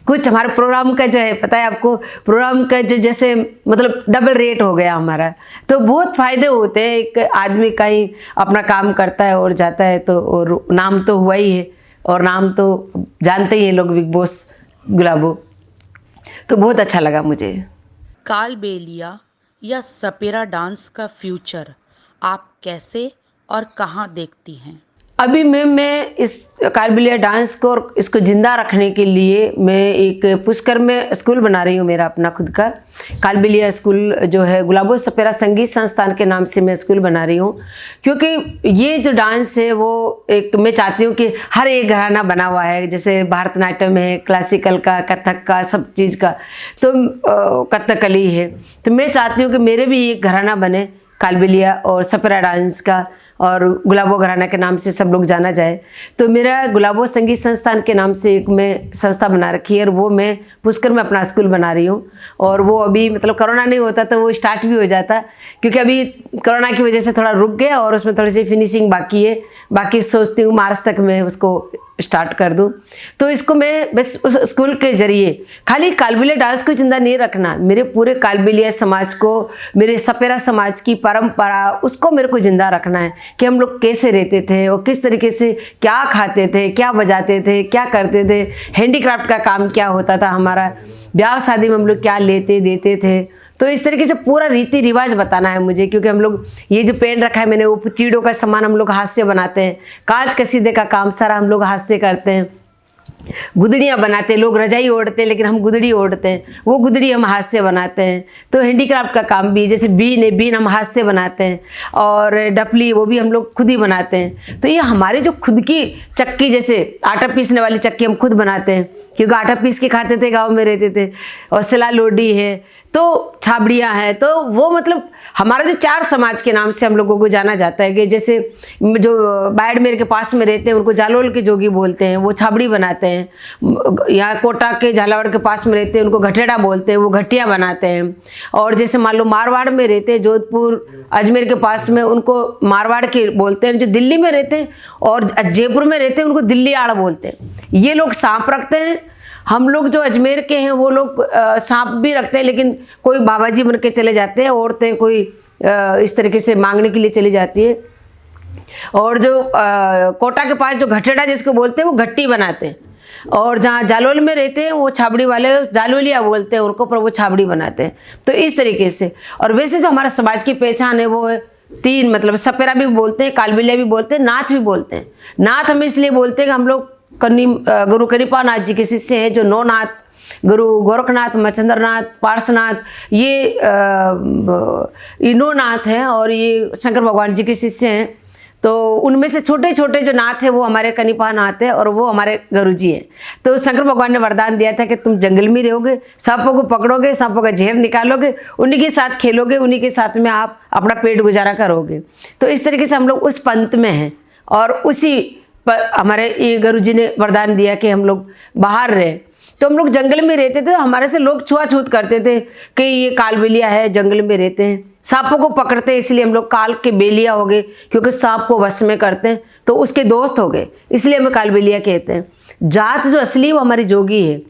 कुछ हमारे प्रोग्राम का जो है पता है आपको, प्रोग्राम का जो जैसे मतलब डबल रेट हो गया हमारा, तो बहुत फ़ायदे होते हैं। एक आदमी कहीं अपना काम करता है और जाता है तो, और नाम तो हुआ ही है, और नाम तो जानते ही हैं लोग, बिग बॉस गुलाबो, तो बहुत अच्छा लगा मुझे। कालबेलिया या सपेरा डांस का फ्यूचर आप कैसे और कहाँ देखती हैं? अभी मैं इस कालबेलिया डांस को और इसको ज़िंदा रखने के लिए मैं एक पुष्कर में स्कूल बना रही हूँ, मेरा अपना खुद का कालबेलिया स्कूल जो है, गुलाबो सपेरा संगीत संस्थान के नाम से मैं स्कूल बना रही हूँ। क्योंकि ये जो डांस है वो एक, मैं चाहती हूँ कि हर एक घराना बना हुआ है, जैसे भरतनाट्यम है, क्लासिकल का, कथक का, सब चीज़ का, तो कथकली है, तो मैं चाहती हूँ कि मेरे भी एक घराना बने कालबेलिया और सपेरा डांस का, और गुलाबो घराना के नाम से सब लोग जाना जाए। तो मेरा गुलाबो संगीत संस्थान के नाम से एक मैं संस्था बना रखी है, और वो मैं पुष्कर में अपना स्कूल बना रही हूँ। और वो अभी मतलब कोरोना नहीं होता तो वो स्टार्ट भी हो जाता, क्योंकि अभी कोरोना की वजह से थोड़ा रुक गया और उसमें थोड़ी सी फिनिशिंग बाकी है। बाकी सोचती हूँ मार्च तक मैं उसको स्टार्ट कर दूँ। तो इसको मैं बस उस स्कूल के जरिए खाली कालबेलिया डांस को जिंदा नहीं रखना, मेरे पूरे कालबेलिया समाज को, मेरे सपेरा समाज की परंपरा, उसको मेरे को जिंदा रखना है कि हम लोग कैसे रहते थे और किस तरीके से क्या खाते थे, क्या बजाते थे, क्या करते थे, हैंडीक्राफ्ट का काम क्या होता था हमारा, ब्याह शादी में हम लोग क्या लेते देते थे। तो इस तरीके से पूरा रीति रिवाज बताना है मुझे, क्योंकि हम लोग ये जो पेन रखा है मैंने, वो चीड़ों का सामान हम लोग हाथ से बनाते हैं, कांच कसीदे का काम सारा हम लोग हाथ से करते हैं, गुदड़ियाँ बनाते हैं, लोग रजाई ओढ़ते हैं लेकिन हम गुदड़ी ओढ़ते हैं, वो गुदड़ी हम हाथ से बनाते हैं। तो हैंडीक्राफ्ट का काम भी, जैसे बीन है, बीन हम हाथ से बनाते हैं, और डफली वो भी हम लोग खुद ही बनाते हैं। तो ये हमारे जो खुद की चक्की, जैसे आटा पीसने वाली चक्की हम खुद बनाते हैं, क्योंकि आटा पीस के खाते थे, गाँव में रहते थे। और सिला लोडी है, तो छाबड़ियाँ हैं, तो वो मतलब हमारा जो 4 समाज के नाम से हम लोगों को जाना जाता है। कि जैसे जो बाड़मेर के पास में रहते हैं उनको जालोल के जोगी बोलते हैं, वो छाबड़ी बनाते हैं। यहाँ कोटा के झालावाड़ के पास में रहते हैं उनको घटेड़ा बोलते हैं, वो घटिया बनाते हैं। और जैसे मान लो मारवाड़ में रहते हैं, जोधपुर अजमेर के पास में, उनको मारवाड़ के बोलते हैं। जो दिल्ली में रहते हैं और जयपुर में रहते हैं उनको दिल्ली आड़ बोलते हैं। ये लोग सांप रखते हैं। हम लोग जो अजमेर के हैं वो लोग सांप भी रखते हैं, लेकिन कोई बाबा जी बन के चले जाते हैं, औरतें कोई इस तरीके से मांगने के लिए चली जाती है। और जो कोटा के पास जो घटेड़ा जिसको बोलते हैं वो घट्टी बनाते हैं। और जहाँ जालोल में रहते हैं वो छाबड़ी वाले जालोलिया बोलते हैं उनको, पर वो छाबड़ी बनाते हैं। तो इस तरीके से, और वैसे जो हमारा समाज की पहचान है वो है 3, मतलब सपेरा भी बोलते हैं, कालबेलिया भी बोलते हैं, नाथ भी बोलते हैं। नाथ हम इसलिए बोलते हैं कि हम लोग गुरु कनिपा नाथ जी के शिष्य हैं, जो 9 नाथ, गुरु गोरखनाथ, मच्छंद्रनाथ, पार्श्वनाथ, ये 9 नाथ हैं, और ये शंकर भगवान जी के शिष्य हैं। तो उनमें से छोटे छोटे जो नाथ है वो हमारे कनिपा नाथ है, और वो हमारे गुरु जी हैं। तो शंकर भगवान ने वरदान दिया था कि तुम जंगल में रहोगे, सांपों को पकड़ोगे, सांपों का जहर निकालोगे, उन्हीं के साथ खेलोगे, उन्हीं के साथ में आप अपना पेट गुजारा करोगे। तो इस तरीके से हम लोग उस पंथ में हैं, और उसी पर हमारे ये गुरु जी ने वरदान दिया कि हम लोग बाहर रहे। तो हम लोग जंगल में रहते थे, हमारे से लोग छुआछूत करते थे कि ये कालबेलिया है, जंगल में रहते हैं, सांपों को पकड़ते हैं, इसलिए हम लोग काल के बेलिया हो गए, क्योंकि सांप को वश में करते हैं तो उसके दोस्त हो गए, इसलिए हमें कालबेलिया कहते हैं। जात जो असली वो हमारी जोगी है,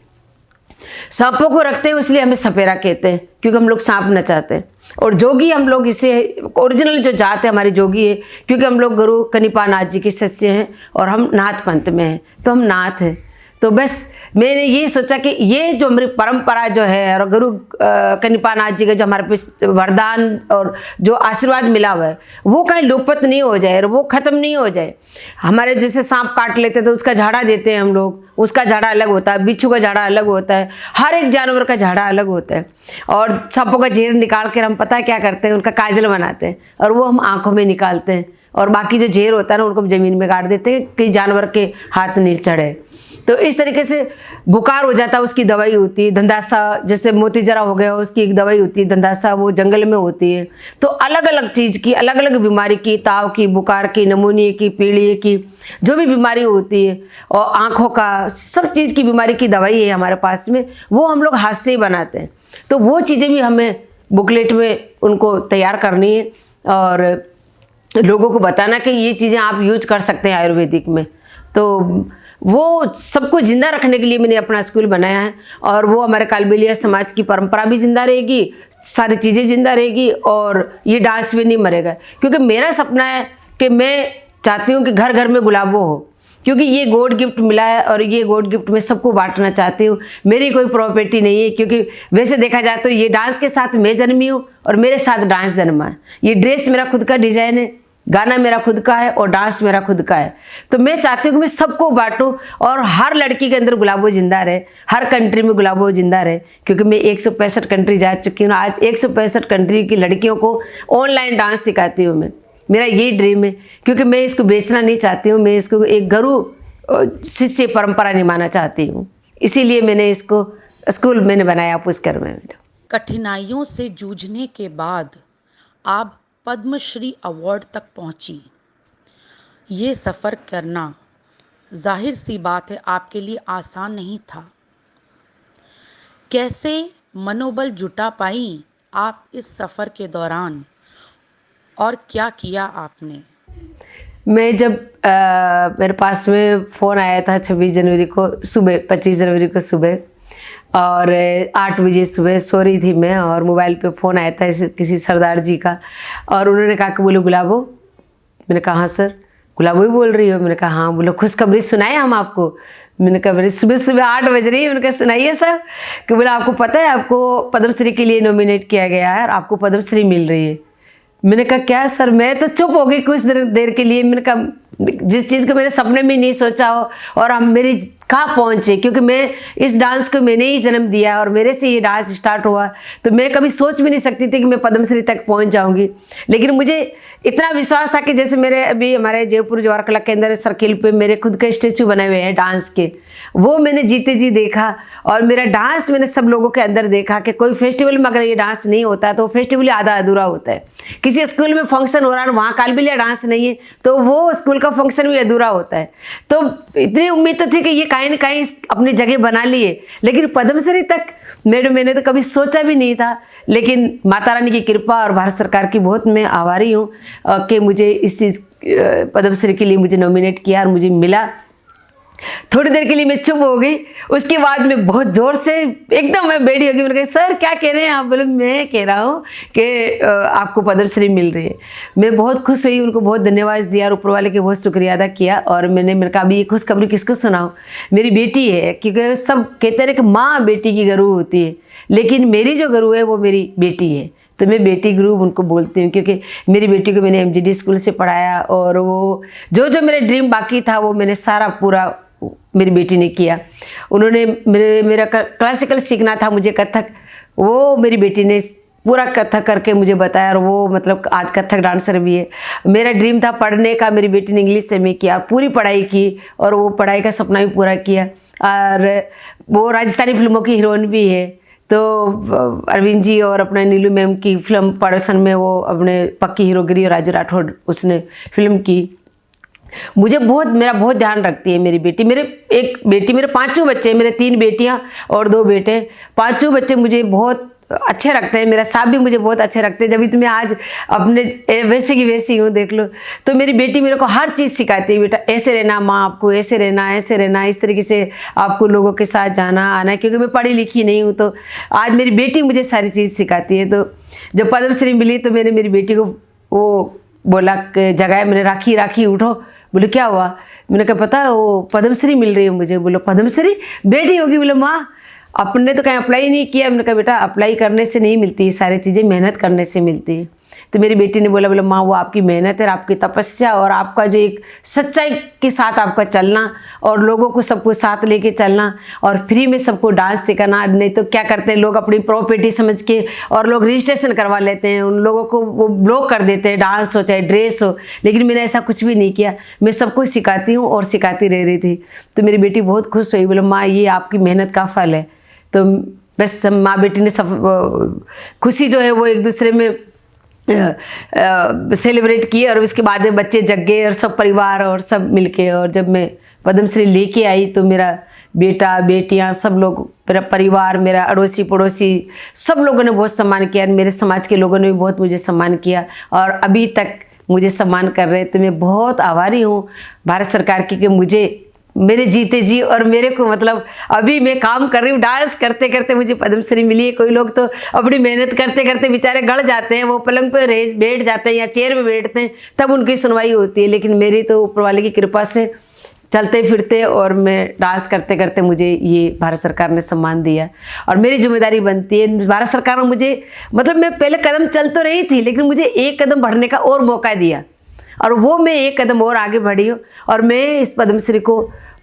सांपों को रखते हैं इसलिए हमें सपेरा कहते हैं, क्योंकि हम लोग सांप नचाते हैं। और जोगी हम लोग, इसे ओरिजिनल जो जात है हमारी जोगी है, क्योंकि हम लोग गुरु कनिपा नाथ जी के शिष्य हैं और हम नाथ पंथ में हैं, तो हम नाथ हैं। तो बस मैंने ये सोचा कि ये जो हमारी परंपरा जो है, और गुरु कनिपा नाथ जी का जो हमारे पे वरदान और जो आशीर्वाद मिला हुआ है, वो कहीं लुप्त नहीं हो जाए और वो ख़त्म नहीं हो जाए। हमारे जैसे सांप काट लेते तो उसका झाड़ा देते हैं हम लोग, उसका झाड़ा अलग होता है, बिच्छू का झाड़ा अलग होता है, हर एक जानवर का झाड़ा अलग होता है। और सांपों का जहर निकाल कर हम पता है क्या करते हैं, उनका काजल बनाते हैं और वो हम आँखों में निकालते हैं। और बाकी जो जहर होता है ना, उनको हम ज़मीन में गाड़ देते हैं कि जानवर के हाथ नहीं चढ़े। तो इस तरीके से बुखार हो जाता है उसकी दवाई होती है, धंधासा जैसे मोती जरा हो गया उसकी एक दवाई होती है, धंधासा वो जंगल में होती है। तो अलग अलग चीज़ की, अलग अलग बीमारी की, ताव की, बुखार की, नमूनिया की, पीलिया की, जो भी बीमारी होती है और आँखों का, सब चीज़ की बीमारी की दवाई है हमारे पास में, वो हम लोग हाथ से ही बनाते हैं। तो वो चीज़ें भी हमें बुकलेट में उनको तैयार करनी है और लोगों को बताना कि ये चीज़ें आप यूज कर सकते हैं आयुर्वेदिक में। तो वो सबको ज़िंदा रखने के लिए मैंने अपना स्कूल बनाया है और वो हमारे कालबेलिया समाज की परंपरा भी ज़िंदा रहेगी, सारी चीज़ें ज़िंदा रहेगी और ये डांस भी नहीं मरेगा। क्योंकि मेरा सपना है कि मैं चाहती हूँ कि घर घर में गुलाबो हो, क्योंकि ये गॉड गिफ्ट मिला है और ये गॉड गिफ्ट मैं सबको बांटना चाहती हूँ। मेरी कोई प्रॉपर्टी नहीं है, क्योंकि वैसे देखा जाए तो ये डांस के साथ मैं जन्मी हूँ और मेरे साथ डांस जन्मा है। ये ड्रेस मेरा खुद का डिज़ाइन है, गाना मेरा खुद का है और डांस मेरा खुद का है। तो मैं चाहती हूँ कि मैं सबको बांटूँ और हर लड़की के अंदर गुलाबो जिंदा रहे, हर कंट्री में गुलाबो जिंदा रहे। क्योंकि मैं 165 कंट्री जा चुकी हूँ, आज 165 कंट्री की लड़कियों को ऑनलाइन डांस सिखाती हूँ मैं। मेरा यही ड्रीम है, क्योंकि मैं इसको बेचना नहीं चाहती हूँ, मैं इसको एक गुरु शिष्य परंपरा निभाना चाहती हूँ। इसीलिए मैंने इसको स्कूल मैंने बनाया पुष्कर में। कठिनाइयों से जूझने के बाद आप पद्मश्री अवार्ड तक पहुंची। ये सफ़र करना जाहिर सी बात है आपके लिए आसान नहीं था। कैसे मनोबल जुटा पाई आप इस सफ़र के दौरान और क्या किया आपने? मैं जब मेरे पास में फ़ोन आया था 26 जनवरी को सुबह, 25 जनवरी को सुबह, और 8 बजे सुबह सो रही थी मैं और मोबाइल पे फ़ोन आया था किसी सरदार जी का और उन्होंने कहा कि बोलो गुलाबो। मैंने कहा हाँ सर। गुलाबो ही बोल रही हो? मैंने कहा हाँ। बोलो खुशखबरी सुनाए हम आपको? मैंने कहा मेरी सुबह सुबह 8 बज रही है। मैंने कहा सुनाइए सर। कि बोला आपको पता है आपको पद्मश्री के लिए नॉमिनेट किया गया है और आपको पद्मश्री मिल रही है। मैंने कहा क्या सर? मैं तो चुप हो गई कुछ देर के लिए। मैंने कहा जिस चीज़ को मैंने सपने में नहीं सोचा हो और हम मेरी कहाँ पहुँचे, क्योंकि मैं इस डांस को मैंने ही जन्म दिया और मेरे से ये डांस स्टार्ट हुआ, तो मैं कभी सोच भी नहीं सकती थी कि मैं पद्मश्री तक पहुँच जाऊँगी। लेकिन मुझे इतना विश्वास था कि जैसे मेरे अभी हमारे जयपुर जवाहर कला केंद्र सर्किल पे मेरे खुद के स्टैचू बने हुए हैं डांस के, वो मैंने जीते जी देखा और मेरा डांस मैंने सब लोगों के अंदर देखा कि कोई फेस्टिवल में अगर ये डांस नहीं होता तो फेस्टिवल आधा अधूरा होता है। किसी स्कूल में फंक्शन हो रहा है वहाँ कालबेलिया डांस नहीं है तो वो स्कूल का फंक्शन भी अधूरा होता है। तो इतनी उम्मीद तो थी कि ये कहीं ना कहीं अपनी जगह बना लिए, लेकिन पद्मश्री तक मैंने तो कभी सोचा भी नहीं था। लेकिन माता रानी की कृपा और भारत सरकार की बहुत मैं आभारी हूँ कि मुझे इस चीज़ पद्मश्री के लिए मुझे नॉमिनेट किया और मुझे मिला। थोड़ी देर के लिए मैं चुप हो गई, उसके बाद मैं बहुत ज़ोर से एकदम मैं बैठी होगी। मैंने कहा सर क्या कह रहे हैं आप? बोले मैं कह रहा हूँ कि आपको पद्मश्री मिल रही है। मैं बहुत खुश हुई, उनको बहुत धन्यवाद दिया और ऊपर वाले के बहुत शुक्रिया अदा किया। और मैंने कहा अभी ये खुशखबरी किसको सुनाऊँ? मेरी बेटी है, क्योंकि सब कहते हैं कि माँ बेटी की गुरु होती है, लेकिन मेरी जो गुरु है वो मेरी बेटी है। तो मैं बेटी गुरु उनको बोलती हूँ, क्योंकि मेरी बेटी को मैंने MGD स्कूल से पढ़ाया और वो जो मेरे ड्रीम बाकी था वो मैंने सारा पूरा मेरी बेटी ने किया। उन्होंने मेरा क्लासिकल सीखना था मुझे कथक, वो मेरी बेटी ने पूरा कथक करके मुझे बताया और वो मतलब आज कथक डांसर भी है। मेरा ड्रीम था पढ़ने का, मेरी बेटी ने इंग्लिश में किया, पूरी पढ़ाई की और वो पढ़ाई का सपना भी पूरा किया। और वो राजस्थानी फिल्मों की हीरोइन भी है। तो अरविंद जी और अपने नीलू मैम की फिल्म प्रोडक्शन में वो अपने पक्की हीरोगिरी और राजू राठौड़ उसने फिल्म की। मुझे मेरा बहुत ध्यान रखती है मेरी बेटी। मेरे एक बेटी, मेरे 5 बच्चे, मेरे 3 बेटियां और 2 बेटे, 5 बच्चे मुझे बहुत अच्छे रखते हैं। मेरा साहब भी मुझे बहुत अच्छे रखते हैं। जब भी तुम्हें आज अपने वैसे की वैसी हूँ देख लो। तो मेरी बेटी मेरे को हर चीज़ सिखाती है, बेटा ऐसे रहना, माँ आपको ऐसे रहना, ऐसे रहना, इस तरीके से आपको लोगों के साथ जाना आना। क्योंकि मैं पढ़ी लिखी नहीं हूँ तो आज मेरी बेटी मुझे सारी चीज़ सिखाती है। तो जब पद्मश्री मिली तो मैंने मेरी बेटी को वो बोला कि जगह मैंने राखी उठो। बोले क्या हुआ? मैंने कहा पता है वो पद्मश्री मिल रही है मुझे। बोलो पद्मश्री? बेटी होगी? बोले माँ अपने तो कहीं अप्लाई नहीं किया। मैंने कहा बेटा अप्लाई करने से नहीं मिलती, सारी चीज़ें मेहनत करने से मिलती है। तो मेरी बेटी ने बोला बोला माँ वो आपकी मेहनत है, आपकी तपस्या और आपका जो एक सच्चाई के साथ आपका चलना और लोगों को सबको साथ लेके चलना और फ्री में सबको डांस सिखाना। नहीं तो क्या करते हैं लोग अपनी प्रॉपर्टी समझ के और लोग रजिस्ट्रेशन करवा लेते हैं, उन लोगों को वो ब्लॉक कर देते हैं, डांस हो चाहे ड्रेस हो। लेकिन मैंने ऐसा कुछ भी नहीं किया, मैं सबको सिखाती हूँ और सिखाती रह रही थी। तो मेरी बेटी बहुत खुश हुई, बोले माँ ये आपकी मेहनत का फल है। तो बस माँ बेटी ने सब खुशी जो है वो एक दूसरे में सेलिब्रेट किए और उसके बाद में बच्चे जग गए और सब परिवार और सब मिलके। और जब मैं पद्मश्री लेके आई तो मेरा बेटा बेटियां सब लोग, मेरा परिवार, मेरा अड़ोसी पड़ोसी सब लोगों ने बहुत सम्मान किया। मेरे समाज के लोगों ने भी बहुत मुझे सम्मान किया और अभी तक मुझे सम्मान कर रहे हैं। तो मैं बहुत आभारी हूँ भारत सरकार की कि मुझे मेरे जीते जी और मेरे को मतलब अभी मैं काम कर रही हूँ, डांस करते करते मुझे पद्मश्री मिली है। कोई लोग तो अपनी मेहनत करते करते बेचारे गड़ जाते हैं, वो पलंग पे बैठ जाते हैं या चेयर पे बैठते हैं तब उनकी सुनवाई होती है। लेकिन मेरी तो ऊपर वाले की कृपा से चलते फिरते और मैं डांस करते करते मुझे ये भारत सरकार ने सम्मान दिया और मेरी जिम्मेदारी बनती है। भारत सरकार ने मुझे मतलब मैं पहले कदम चल तो रही थी लेकिन मुझे एक कदम बढ़ने का और मौका दिया और वो मैं एक कदम और आगे बढ़ी हूँ। और मैं इस पद्मश्री को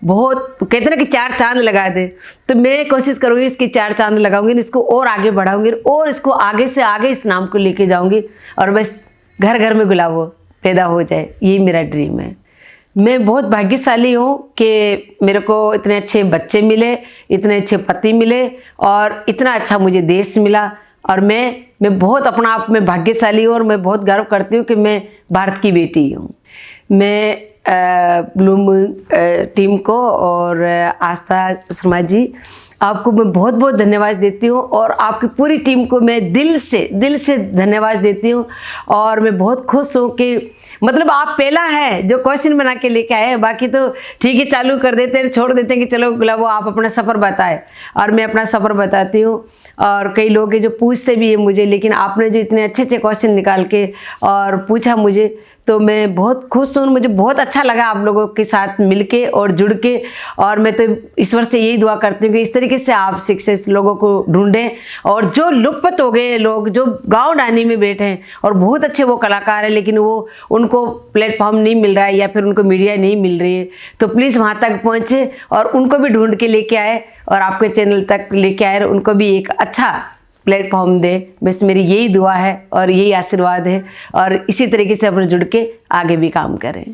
बहुत कहते ना कि 4 चांद लगा दे, तो मैं कोशिश करूँगी इसकी 4 चांद लगाऊंगी, इसको और आगे बढ़ाऊंगी और इसको आगे से आगे इस नाम को लेके जाऊंगी और बस घर घर में गुलाब पैदा हो जाए, यही मेरा ड्रीम है। मैं बहुत भाग्यशाली हूँ कि मेरे को इतने अच्छे बच्चे मिले, इतने अच्छे पति मिले और इतना अच्छा मुझे देश मिला। और मैं बहुत अपना आप में भाग्यशाली हूँ और मैं बहुत गर्व करती हूँ कि मैं भारत की बेटी हूँ। मैं ब्लूम टीम को और आस्था शर्मा जी आपको मैं बहुत बहुत धन्यवाद देती हूँ और आपकी पूरी टीम को मैं दिल से धन्यवाद देती हूँ। और मैं बहुत खुश हूँ कि मतलब आप पहला है जो क्वेश्चन बना के लेके आए हैं, बाकी तो ठीक है चालू कर देते हैं, छोड़ देते हैं कि चलो गुलाबो आप अपना सफ़र बताएं और मैं अपना सफ़र बताती हूँ। और कई लोग हैं जो पूछते भी हैं मुझे, लेकिन आपने जो इतने अच्छे अच्छे क्वेश्चन निकाल के और पूछा मुझे तो मैं बहुत खुश हूँ। मुझे बहुत अच्छा लगा आप लोगों के साथ मिलके और जुड़ के। और मैं तो ईश्वर से यही दुआ करती हूँ कि इस तरीके से आप शिक्षित लोगों को ढूंढें और जो लुप्त हो गए लोग जो गांव डानी में बैठे हैं और बहुत अच्छे वो कलाकार हैं लेकिन वो उनको प्लेटफॉर्म नहीं मिल रहा है या फिर उनको मीडिया नहीं मिल रही है, तो प्लीज़ वहाँ तक पहुँचे और उनको भी ढूंढ के लेके आए और आपके चैनल तक लेके आए, उनको भी एक अच्छा प्लेटफॉर्म दे। बस मेरी यही दुआ है और यही आशीर्वाद है और इसी तरीके से अपन जुड़ के आगे भी काम करें।